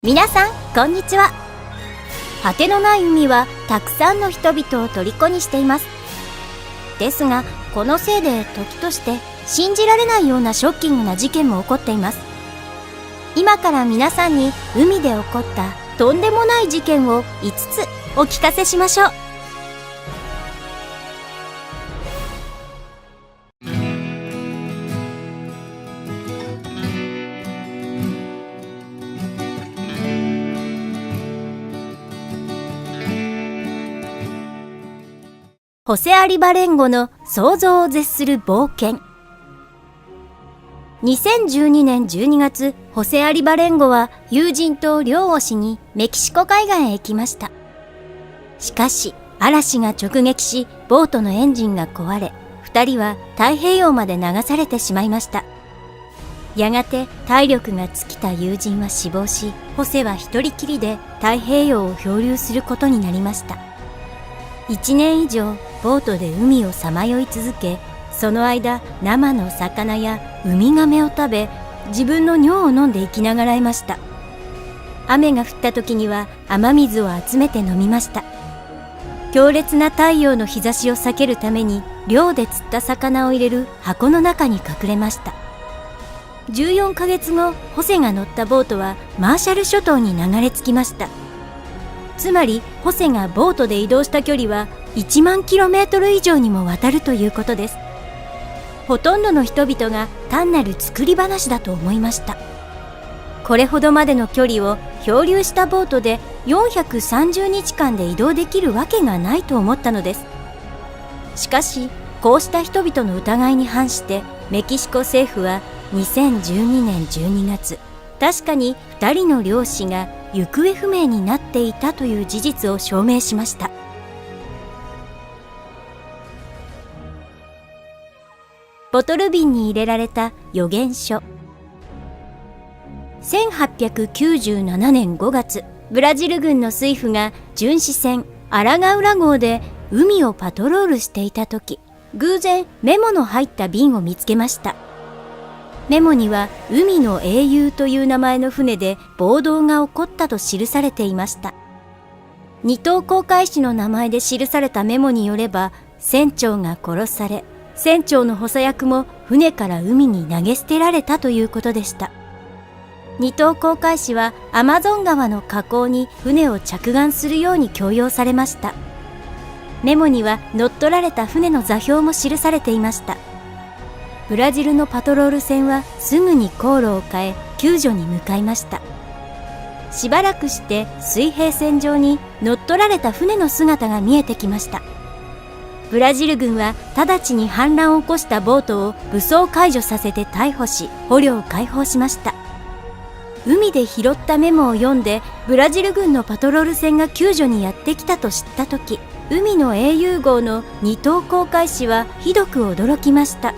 皆さんこんにちは。果てのない海はたくさんの人々を虜にしています。ですがこのせいで時として信じられないようなショッキングな事件も起こっています。今から皆さんに海で起こったとんでもない事件を5つお聞かせしましょう。ホセ・アリバレンゴの想像を絶する冒険。2012年12月、ホセ・アリバレンゴは友人と漁をしにメキシコ海岸へ行きました。しかし、嵐が直撃し、ボートのエンジンが壊れ、二人は太平洋まで流されてしまいました。やがて体力が尽きた友人は死亡し、ホセは一人きりで太平洋を漂流することになりました。1年以上ボートで海をさまよい続け、その間生の魚やウミガメを食べ、自分の尿を飲んで生きながらえました。雨が降った時には雨水を集めて飲みました。強烈な太陽の日差しを避けるために漁で釣った魚を入れる箱の中に隠れました。14ヶ月後、ホセが乗ったボートはマーシャル諸島に流れ着きました。つまりホセがボートで移動した距離は1万キロメートル以上にもわたるということです。ほとんどの人々が単なる作り話だと思いました。これほどまでの距離を漂流したボートで430日間で移動できるわけがないと思ったのです。しかしこうした人々の疑いに反してメキシコ政府は2012年12月、確かに2人の漁師が行方不明になっていたという事実を証明しました。ボトル瓶に入れられた予言書。1897年5月、ブラジル軍の水夫が巡視船アラガウラ号で海をパトロールしていた時、偶然メモの入った瓶を見つけました。メモには海の英雄という名前の船で暴動が起こったと記されていました。二等航海士の名前で記されたメモによれば、船長が殺され、船長の補佐役も船から海に投げ捨てられたということでした。二等航海士はアマゾン川の河口に船を着岸するように強要されました。メモには乗っ取られた船の座標も記されていました。ブラジルのパトロール船はすぐに航路を変え救助に向かいました。しばらくして水平線上に乗っ取られた船の姿が見えてきました。ブラジル軍は直ちに反乱を起こしたボートを武装解除させて逮捕し、捕虜を解放しました。海で拾ったメモを読んでブラジル軍のパトロール船が救助にやってきたと知った時、海の英雄号の二等航海士はひどく驚きました。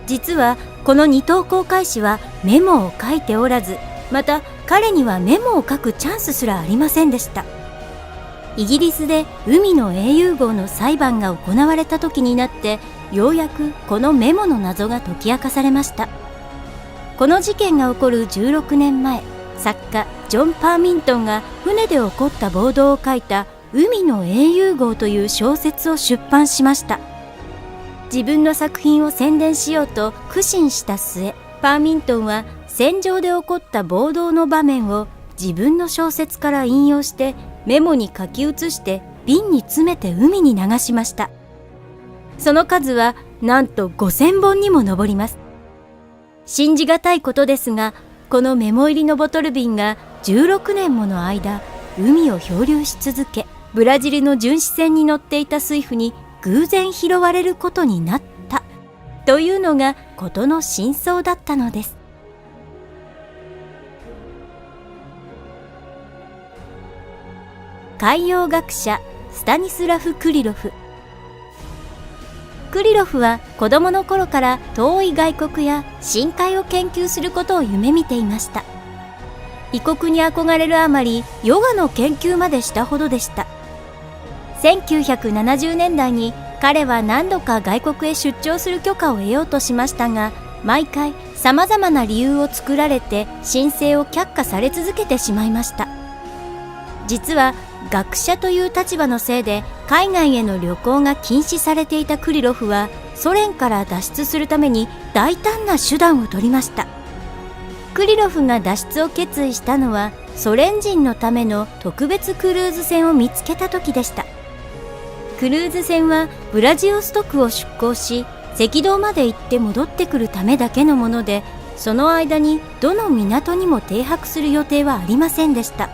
実はこの二等航海士はメモを書いておらず、また彼にはメモを書くチャンスすらありませんでした。イギリスで海の英雄号の裁判が行われた時になって、ようやくこのメモの謎が解き明かされました。この事件が起こる16年前、作家ジョン・パーミントンが船で起こった暴動を書いた海の英雄号という小説を出版しました。自分の作品を宣伝しようと苦心した末、パーミントンは戦場で起こった暴動の場面を自分の小説から引用してメモに書き写して瓶に詰めて海に流しました。その数はなんと5000本にも上ります。信じがたいことですが、このメモ入りのボトル瓶が16年もの間海を漂流し続け、ブラジルの巡視船に乗っていた水夫に偶然拾われることになったというのが事の真相だったのです。海洋学者スタニスラフ・クリロフ。クリロフは子供の頃から遠い外国や深海を研究することを夢見ていました。異国に憧れるあまりヨガの研究までしたほどでした。1970年代に彼は何度か外国へ出張する許可を得ようとしましたが、毎回様々な理由を作られて申請を却下され続けてしまいました。実は学者という立場のせいで海外への旅行が禁止されていたクリロフは、ソ連から脱出するために大胆な手段を取りました。クリロフが脱出を決意したのは、ソ連人のための特別クルーズ船を見つけた時でした。クルーズ船はウラジオストクを出港し、赤道まで行って戻ってくるためだけのもので、その間にどの港にも停泊する予定はありませんでした。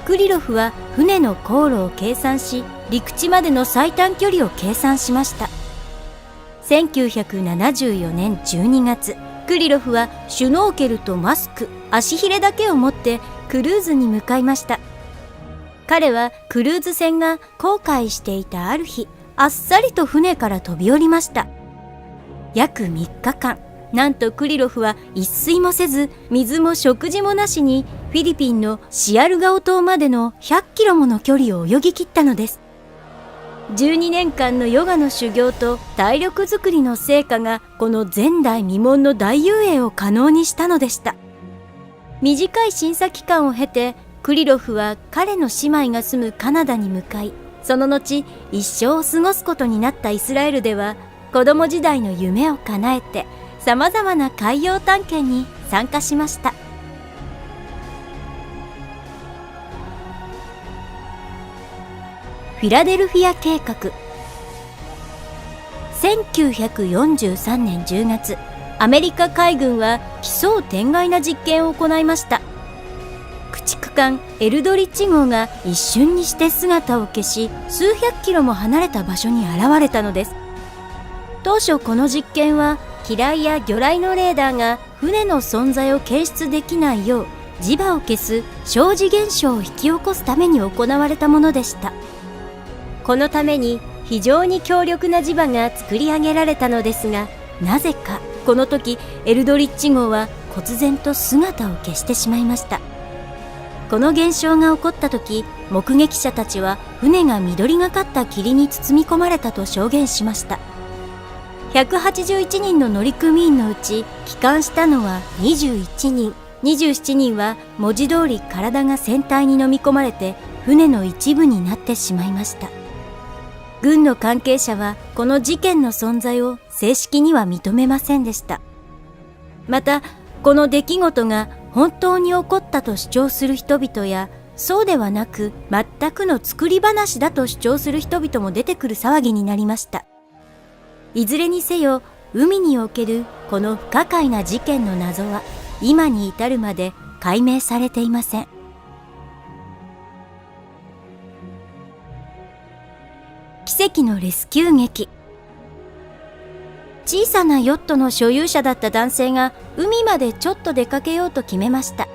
クリロフは船の航路を計算し、陸地までの最短距離を計算しました。1974年12月、クリロフはシュノーケルとマスク、足ひれだけを持ってクルーズに向かいました。彼はクルーズ船が航海していたある日、あっさりと船から飛び降りました。約3日間、なんとクリロフは一睡もせず、水も食事もなしにフィリピンのシアルガオ島までの100キロもの距離を泳ぎ切ったのです。12年間のヨガの修行と体力づくりの成果が、この前代未聞の大遊泳を可能にしたのでした。短い審査期間を経て、クリロフは彼の姉妹が住むカナダに向かい、その後一生を過ごすことになったイスラエルでは、子供時代の夢を叶えてさまざまな海洋探検に参加しました。フィラデルフィア計画。1943年10月、アメリカ海軍は奇想天外な実験を行いました。駆逐艦エルドリッジ号が一瞬にして姿を消し、数百キロも離れた場所に現れたのです。当初この実験は、機雷や魚雷のレーダーが船の存在を検出できないよう磁場を消す小磁現象を引き起こすために行われたものでした。このために非常に強力な磁場が作り上げられたのですが、なぜかこの時エルドリッジ号は忽然と姿を消してしまいました。この現象が起こった時、目撃者たちは船が緑がかった霧に包み込まれたと証言しました。181人の乗組員のうち帰還したのは21人、27人は文字通り体が船体に飲み込まれて船の一部になってしまいました。軍の関係者はこの事件の存在を正式には認めませんでした。また、この出来事が本当に起こったと主張する人々や、そうではなく全くの作り話だと主張する人々も出てくる騒ぎになりました。いずれにせよ、海におけるこの不可解な事件の謎は今に至るまで解明されていません。奇跡のレスキュー劇。小さなヨットの所有者だった男性が海までちょっと出かけようと決めました。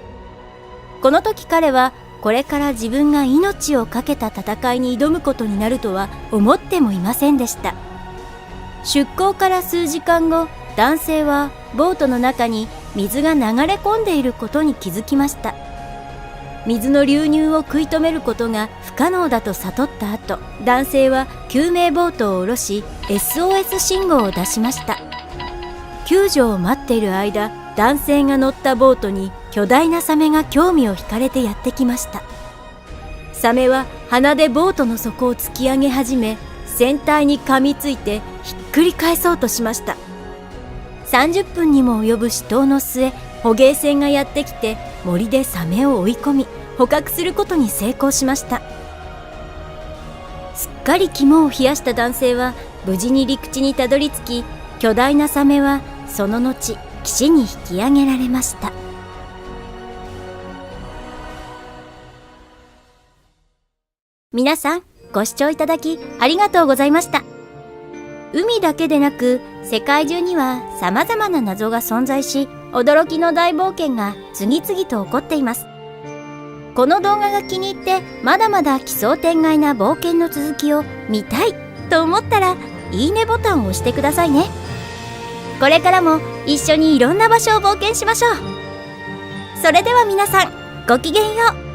この時彼は、これから自分が命を懸けた戦いに挑むことになるとは思ってもいませんでした。出港から数時間後、男性はボートの中に水が流れ込んでいることに気づきました。水の流入を食い止めることが不可能だと悟った後、男性は救命ボートを下ろし SOS 信号を出しました。救助を待っている間、男性が乗ったボートに巨大なサメが興味を惹かれてやってきました。サメは鼻でボートの底を突き上げ始め、船体に噛みついてひっくり返そうとしました。30分にも及ぶ死闘の末、捕鯨船がやってきて森でサメを追い込み捕獲することに成功しました。すっかり肝を冷やした男性は無事に陸地にたどり着き、巨大なサメはその後岸に引き上げられました。皆さんご視聴いただきありがとうございました。海だけでなく世界中には様々な謎が存在し、驚きの大冒険が次々と起こっています。この動画が気に入ってまだまだ奇想天外な冒険の続きを見たいと思ったら、いいねボタンを押してくださいね。これからも一緒にいろんな場所を冒険しましょう。それでは皆さん、ごきげんよう。